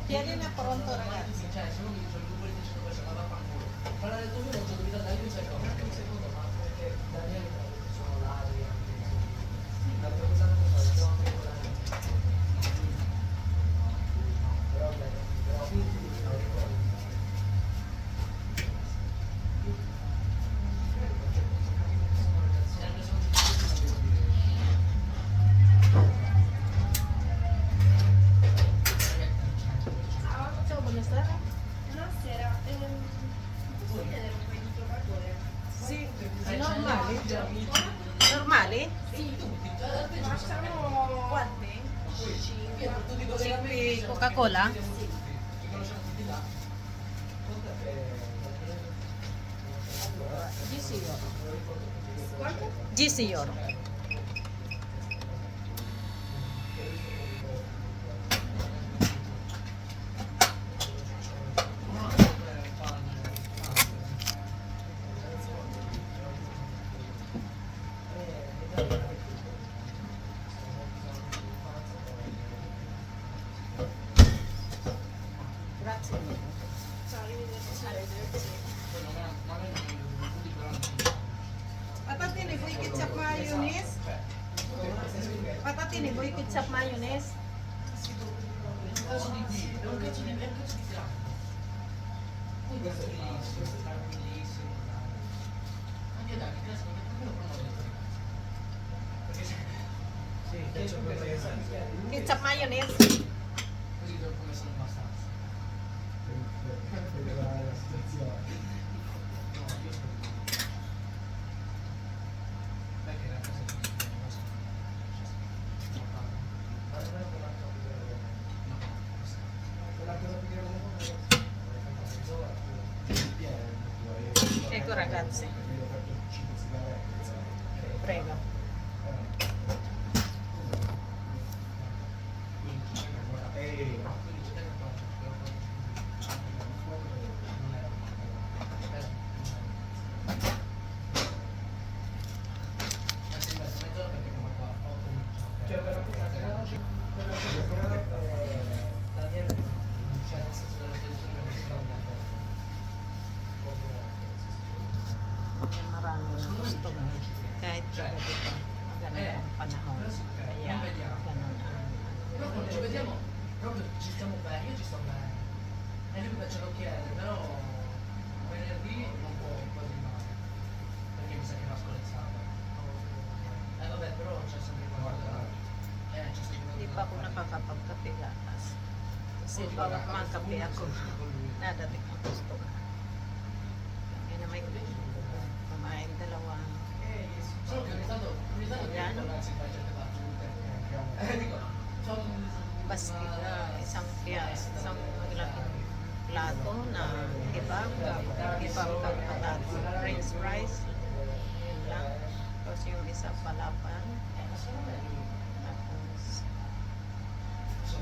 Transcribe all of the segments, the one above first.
Tienila pronto, ragazzi. Cioè, se uno mi dice il gruppo di 100 persone, ma vaffanculo. Parlare del tuo video, ho dovuto dare un secondo, anche un secondo, ma perché Daniele sono là, sì, l'altra cosa non so, devo anche guardare. Però bene, però non ricordo. Ciao, buonasera. Buonasera, posso chiedere un paio di trovatore? Sì, normali? Normali? Sì, facciamo quanti? 5 Coca-Cola? Sì. Quanto? 10 euro. Grazie mille. Ciao, arrivederci. Patatine, vuoi ketchup mayonnaise? Patatine, vuoi ketchup mayonnaise? Ketchup mayonnaise? Così come sono abbastanza. Ecco ragazzi, prego. Maraming gusto kahit gabi pa maganda ang panahon. Kaya ganun ang Però quando ci vediamo, proprio ci stiamo bene, io ci sto bene. E lui ce lo chiede, però venerdì non può quasi mai. Perché mi sa che va scolezzata. Vabbè, però c'è sempre qualcosa. C'è sempre Hindi pa ako nakakapagkape gatas. Kasi bawat mga kape ako, nadating ang gusto ko. Kaya na may kumain dalawang Solo che ogni tanto Yan. ragazzi fa certe battute. Dico, sono basket na isang malaking plato na kebab, kebab at patato, french fries, yun lang. Tapos yung isa palapan, tapos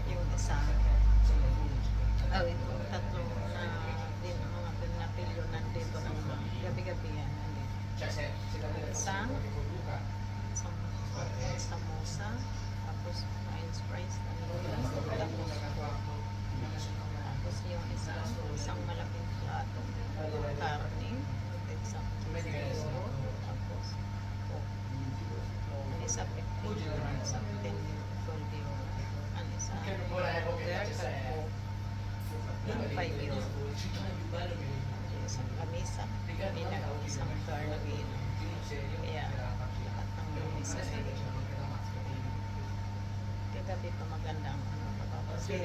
yung isa, itong tatlo na din mga pinapilyo nandito ng gabi-gabi yan. Nandito. cioè se davvero Isang, con Luca isang samosa, tapos french fries, tapos yung isang malaking plato, karne, isang kilo, tapos coke. Ang isa 15 euro, ang isa 10 euro, ang isa che non volevo che burger, facesse coke, ng 5 euro. il cittadino più bello che Isang kamisa, isang garlic. Kaya lahat ng isa kagabi pa maganda ang ano pa kasi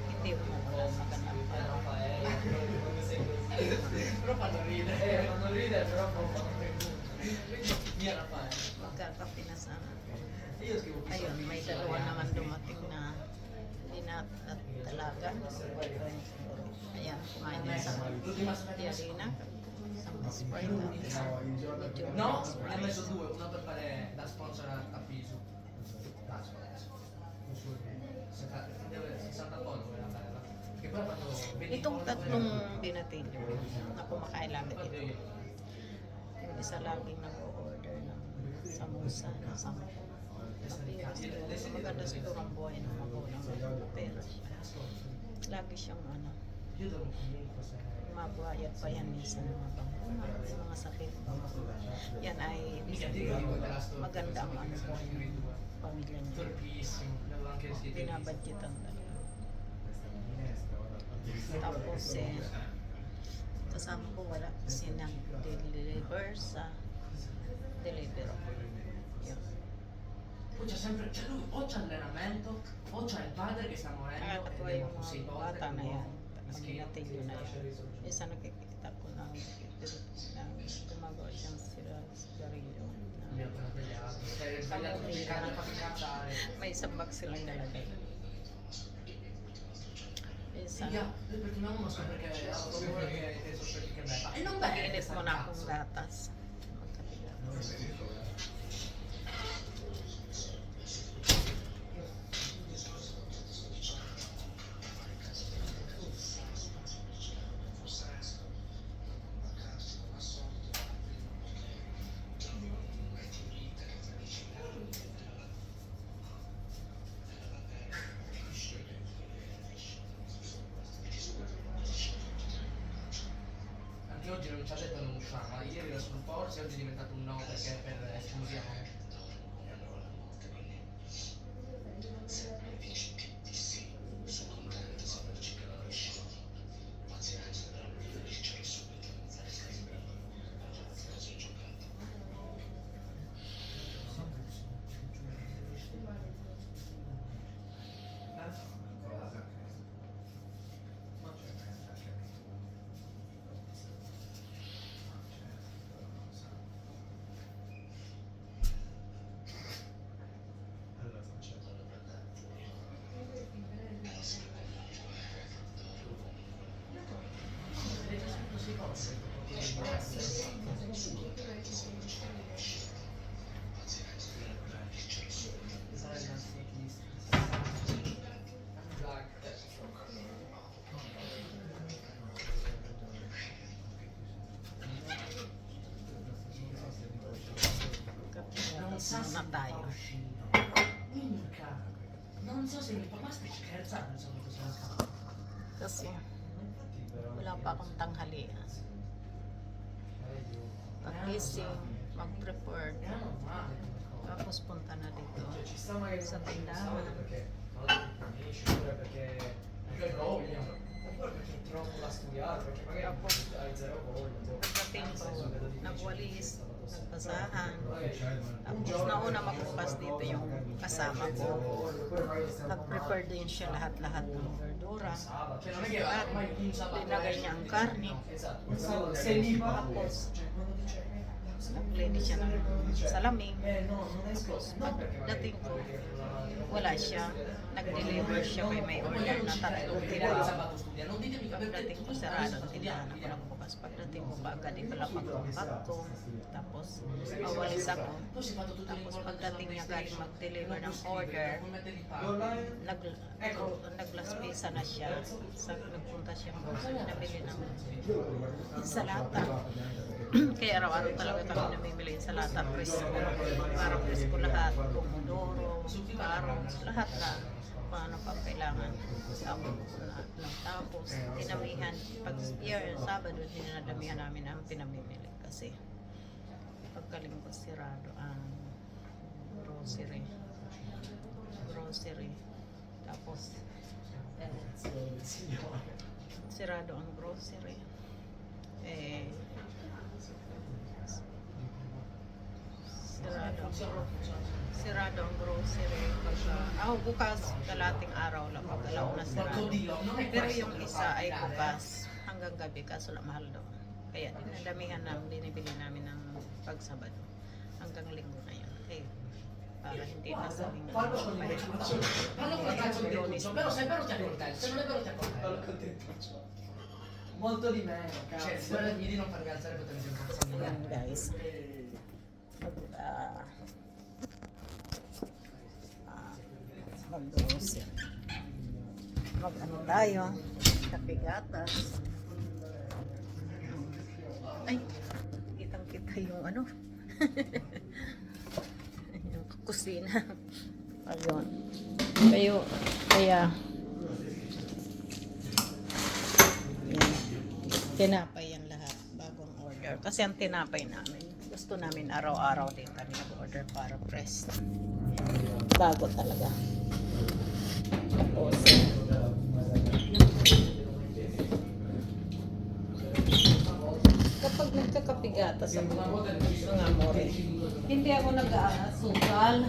hindi mo wala magandang però fanno ridere però via Raffaele magkakape na sana. io scrivo Ayun, may dalawa naman dumating na talaga. Ayan, kumain din sa Tiarina, isang Sprite at isang medium no, french ne ho messo fries. due, una per fare da sponsor a Piso 60 pollo quella bella che poi ha fatto 20 Itong pollo, tatlong binatilyo na kumakain lagi Guarda dito. io. Yung isa laging nag-order ng samosa na 10. Maganda siguro ang buhay ng magulang. Pero lagi siyang ano, Io devo comunque se... mabuhayat pa yan minsan ng mga bangkuna, mga sakit. Yan ay ibig Mica ti sabihin, dico della storia. maganda ang ano po yung pamilya niya. Torpissimo, l'avevo anche scritto. Binabadgetan talaga. Tapos kasama ko wala kasi nag-deliver sa deliver. Yun. Poi c'è sempre, c'è lui, o c'è allenamento, o c'è il padre che sta morendo Nakakatuwa ed è yung morto 6 mga volte. bata na yan. Che Paginatilyo na yan. Isa nakikita ko na gumagawa siyang sigarilyo. Mi ha appena tagliato. Cioè, è sbagliato di cane, fa incazzare. May isang box silang nalagay. Isa. Figa, perché mia mamma scopre che ha paura che sospetti che beva. E non beve Init questa mo na akong cazzo. gatas. Magkapigatas. Anche oggi non ci ha detto non usciamo, ieri era sul forza e oggi è diventato un no perché per esclusione. Magkapigatas muna tayo. Minchia, non so se mi fa, ma stai scherzando insomma cosa fa. Kasi wala pa akong tanghalian. Pag-gising, mag-prepare. È normale come cosa. Tapos punta na dito Ci sta magari sa un tindahan. perché non ti amici, oppure perché Perché voglia. oppure perché è troppo da studiare, perché magari Tapos, hai zero voglia. pagdating ko, nagwalis, nagbasahan. Tapos Tapos nauna magbukas dito yung kasama ko. Nag-prepare din siya lahat-lahat ng verdura. Cioè non è che ormai un sabato Linagay niya ang karne. Esatto. Se mi fa Tapos, naglinis siya ng salaming. no, non è Tapos, pagdating ko, wala siya. Nag-deliver siya may order na tatlong perché poi il kilo. sabato studia, non ditemi che avete Pagdating ko sarado, tindahan ako nagbukas. Pagdating ko kaagad, pala pagpapag ko. Tapos, mawalis ako. Poi si è fatto tutto Tapos pagdating niya galing mag-deliver ng order, come mettere i pacchi. naglaspisa na siya. Nagpunta siya nabili ng insalata. Kaya araw-araw talaga kami namimili insalata. Presko. Para presko lahat. Pomodoro, carrots, lahat na. Paano pang kailangan. Tapos, dinamihan. Pag Sabado, dinadamihan namin ang pinamimili. Kasi, pagkalingkod sirado ang grocery. Tapos, sirado ang grocery. Sirado ang grocery. Bukas, kalating araw lang. Pag alaw na sirado. Pero yung isa ay bukas hanggang gabi, kaso lang mahal daw. Kaya dinadamihan namin, dinibili namin ng pagsabado. Hanggang linggo na yun. Para hindi na sa linggo. Parlo con il cazzo di Lucio, però se è vero ti accoltello, se non è vero ti accoltello. Molto di meno, Cioè, cazzo. guardami di non farmi alzare perché mi sento un po' Ayan guys. Mag-grocery. Mag-ano tayo? Kapigatas. Ay, kitang-kita yung ano. Yung kusina. Ayun. Kaya Tinapay yan lahat, bagong order. Kasi ang tinapay namin, gusto namin araw-araw din kami nag-order para fresh. Bago talaga. Tapos, kapag nagkakapigatas ako, mga amore, hindi ako nag-aasukal.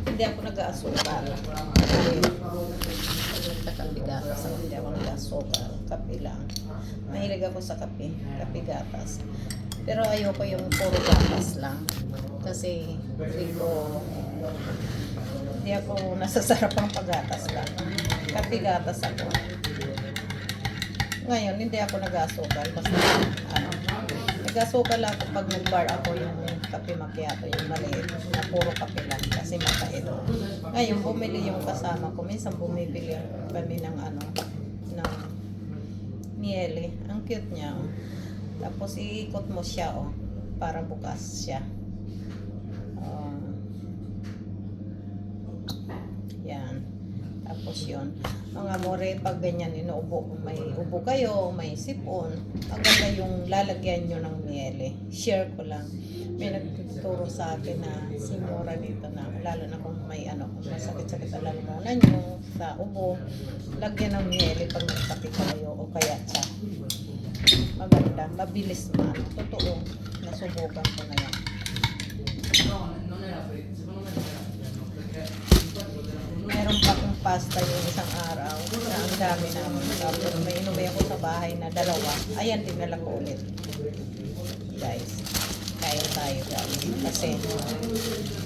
Hindi ako nag-aasukal. Kasi, pag nagkakapigatas ako, hindi ako nag-aasukal. Kape lang. Mahilig ako sa kape. Kape gatas. Pero ayoko yung puro gatas lang. Kasi, hindi ako nasasarap ang paggatas lang. Kape gatas ako. Ngayon, hindi ako nag-asukal. Basta, nag-asukal ako pag nag-bar ako yung kape macchiato, yung maliit na puro kape lang kasi mapait. Ngayon, bumili yung kasama ko. Minsan bumibili kami ng ng miele. Ang cute niya. Oh. Tapos iikot mo siya para bukas siya. Yan. Tapos yun. Mga amore, pag ganyan inuubo, may ubo kayo, may sipon, maganda yung lalagyan nyo ng miele. Share ko lang. May nagtuturo sa akin na simura dito na, lalo na kung may masakit-sakit ang lalamunan nyo sa ubo, lagyan ng miele pag nagkape kayo o kaya tsa. Maganda, mabilis totoo, nasubukan ko na yan. Non era freddo, secondo me non era freddo, perché infatti lo della Meron pa akong pasta yung isang araw na ang dami namin. Tapos may inuwi ako sa bahay na 2. Ayan, dinala ko ulit. Guys, kain tayo guys. Kasi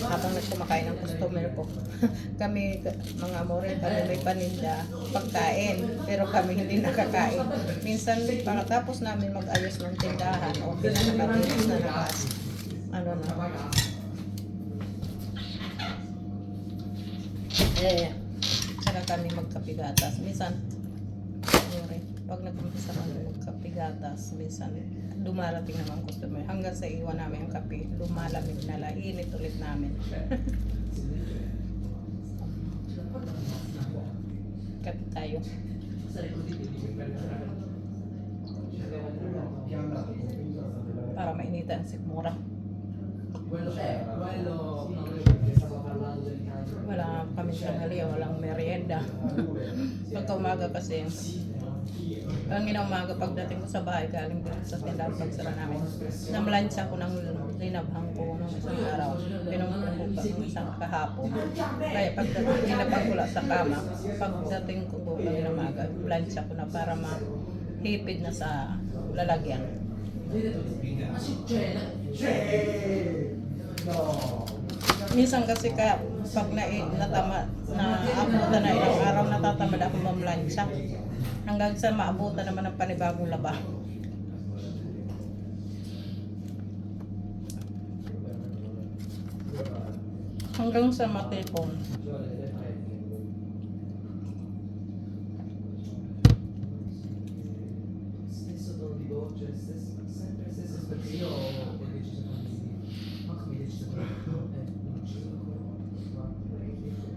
habang nagkumakain ng customer ko, kami mga amore, kami may paninda, pagkain. Pero kami hindi nakakain. Minsan pagkatapos namin mag-ayos ng tindahan, okay na nakalinis na nakas. Saka kami magkapigatas. Minsan, pag nag-umpisa kami magkapigatas, minsan dumarating naman customer. Hanggang sa iwan namin ang kape, lumalamig na lang, init ulit namin. Kape tayo. Para mainitan si Mura. quello stavo parlando del caso. Wala kami tanghalian, walang merienda. Pagka umaga kasi, ang umaga pagdating ko sa bahay, galing dito sa tindahan pagsara namin. Namlansya ko ng linabhang ko nung isang araw. Pinungkuhan ko ng isang kahapon. Kaya pagdating nilabang ko lang sa kama, pagdating ko po ng umaga, lansya ko na para mahipid na sa lalagyan. Ma sì, Minsan kasi pag naabutan na ilang araw, natatamad ako mamlansya. Hanggang sa maabutan naman ng panibagong laba. Hanggang sa matipon. stesso tono di voce, sempre le stesse espressioni. Io ho deciso ma come hai deciso? Non ci sono ancora.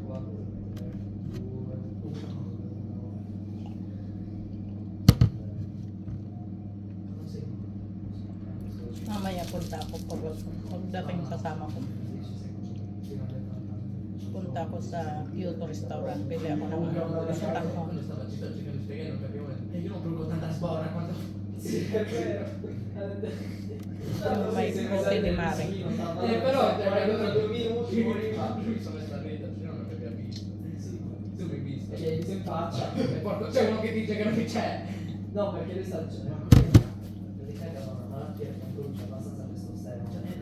4, 3, 2, 1. Non sei. Mamaya punta ako pagdating kasama ko. Punta ako sa Kyoto restaurant. Pili ako ng tanghong. Quando stava zitto perché mi spieghi non capivo niente. E io non produco tanta sbora quando. Yung may puti ni Mare. Però tra 2 minuti mi sono messo a ridere, se no non mi aveva visto. Tu mi hai visto. Che hai visto in faccia. E porco, c'è uno che dice che non mi c'è. No, perché lui sta dicendo praticamente ha una malattia che produce abbastanza testosterone.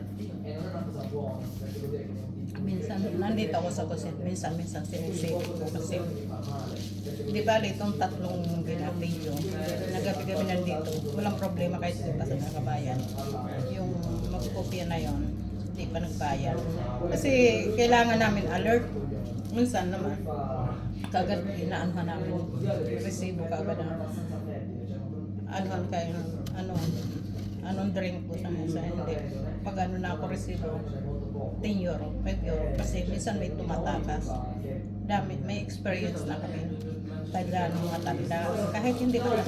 E non è una cosa buona, perché vuol dire che non ti Minsan, nandito ako sa kusin. Minsan sinisip ko kasi. Di ba itong 3 binatilyo, nagabi kami nandito. Walang problema kahit hindi pa sa nakabayan. Yung magkopya na yon, hindi pa nagbayad. Kasi kailangan namin alert. Minsan naman, kagad inaanuhan namin. Resibo kagad na. Anuhan kayo, anong drink po sa minsan. Hindi. Pag ano na ako resibo, 10 euro, 5 euro. Kasi minsan may tumatakas. Dami, may experience na kami. Tanda ng matanda. Kahit hindi ko lang.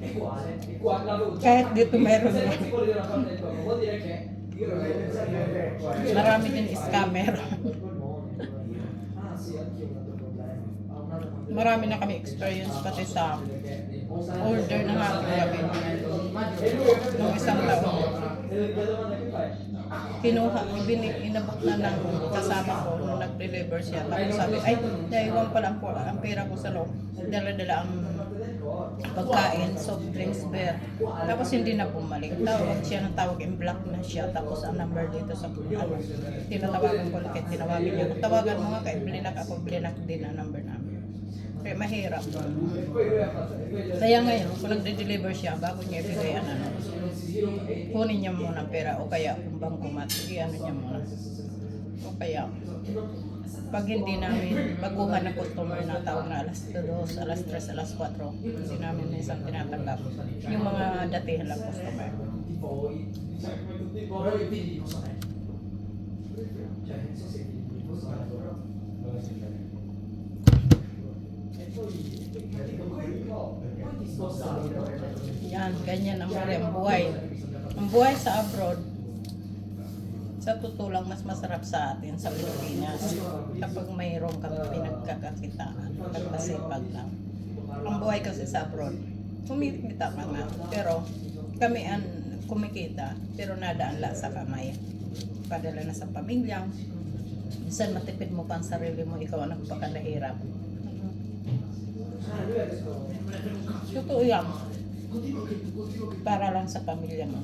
è uguale. E qua l'avevo già Kahit dito meron Se din. questi quelli della parte del corpo, vuol dire che io non Marami din scammer. Ah sì, anche io ho un altro problema. Marami na kami experience pati sa order na nga kami. Nung isang taon. Kinuha, inabot na ng kasama ko nung nag-deliver siya. Tapos sabi, ay, naiwan pala ang pera ko sa loob. Dala-dala ang pagkain, soft drinks, beer. Tapos hindi na bumalik. Tawag siya ng tawag, in-block na siya. Tapos ang number dito sa tinatawagan ko na kahit tinawagan niya. Kung tawagan mo nga kahit blinak ako, blinak din ang number namin. Kaya mahirap. Kaya ngayon, kung nagde-deliver siya, bago niya ibigay ang ano, kunin niya muna ang pera o kaya kung bangkumat, i-ano niya muna. O kaya, pag hindi namin baguhan ng customer na tawag na alas 2, alas 3, alas 4, hindi namin minsan tinatanggap. Yung mga datihan lang customer. Però i figli possono cioè non so se i figli possono poi ti spostavi Yan, ganyan ang buhay. Ang buhay sa abroad, sa totoo lang mas masarap sa atin sa Pilipinas kapag mayroon kang pinagkakakitaan, pagpasipag lang. Ang buhay kasi sa abroad, kumikita ka nga, pero kami ang kumikita, pero nadaan lang sa kamay. Padala na sa pamilya, minsan matipid mo pa ang sarili mo, ikaw ang nagpakalahirap. Totoo yan. Para lang sa pamilya mo.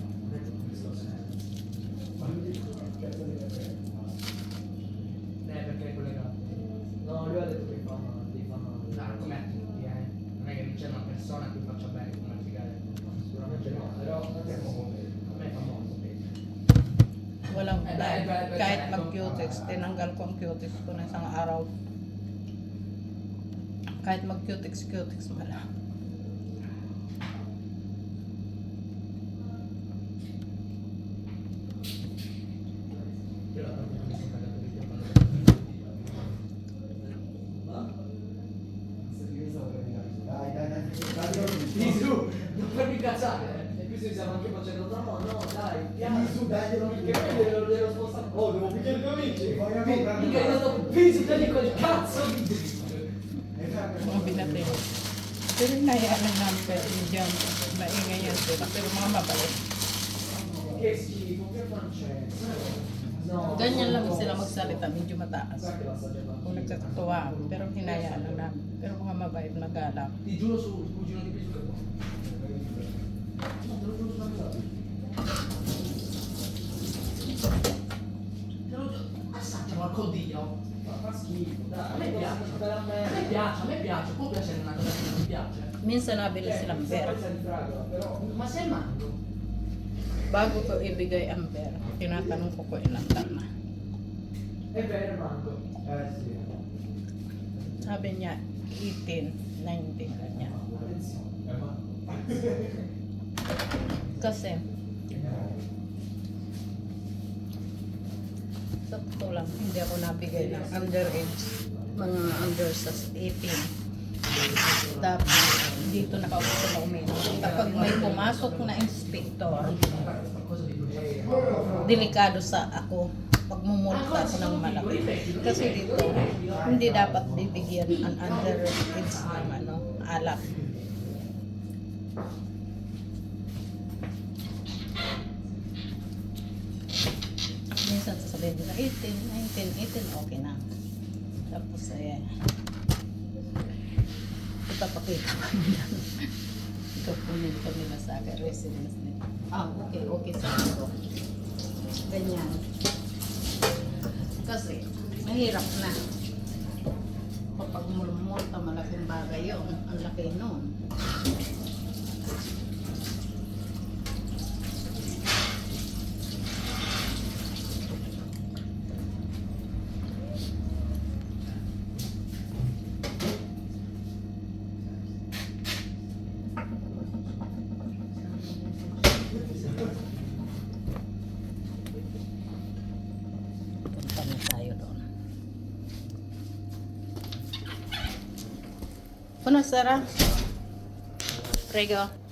perché è collegato no lui ha detto che fanno No, com'è tutti, non è che non c'è una persona a cui faccia bene come una sigaretta. sicuramente no però a me fa molto bene Walang Eh, plan. beh, Kahit certo. mag-cutex, tinanggal ko ang cutex ko na isang araw. Kahit mag-cutex mo lang. Io la tanto mi sono cagato di più quando Gesù non farmi cazzare e qui stiamo anche facendo no dai Gesù dai perché devo spostare oh devo picchiare i tuoi amici mica io sto Gesù dagli quel cazzo di Mga binatay. Pero nahiyaan lang namin kahit medyo maingay yan sila. Pero mga mabalik. che schifo che Francesco no Ganyan lang sila magsalita, medyo mataas. sai che la sta già Kung nagkakatuwa, pero hinayaan lang namin. Pero mga mabait na galang. ti giuro su cugino di Gesù che no, te lo giuro sulla cosa. Te lo giuro, assaggia qualcosa Dio. fa schifo dai A me piace, può piacere una cosa che non mi piace. Minsan nabili silang pera. Ma se è mango? Bago ko ibigay ang pera, tinatanong ko kung ilang taon na. è vero manco sì Sabi niya, 18, 19 ganyan. Kasi, sa totoo lang, hindi ako nabigay ng underage, mga under sa 18. Tapos, dito nakaupo ko na uminom. Kapag may pumasok na inspector, Qualcosa di dolce. delikado sa ako pagmumulta ako ng malaki. Kasi dito, hindi dapat bibigyan ang underage ng ano, alak. Minsan sasabihin nila 18, 19, 18, okay na. Tapos ayan. Ipapakita pa nila. Ikapunin pa nila sa akin, residence nila. Ah, okay sa ako. Ganyan. Kasi, mahirap na. Kapag mulmulta, malaking bagay yun. Ang laki nun. Punta na tayo doon. Buonasera. Prego.